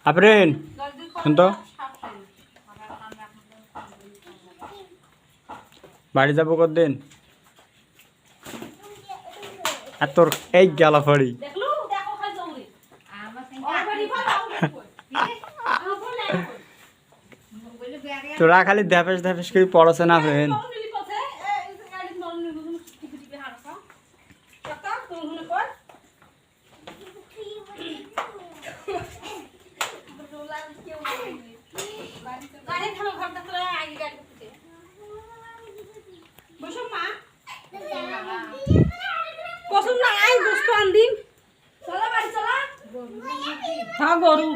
আফরিন শুন তো, বাড়ি যাবো কতদিন? আর তোর এই গেল ফড়ি, তোরা খালি ধ্যাপেস ধ্যাপেস করে পড়াছে না ফেন। গরু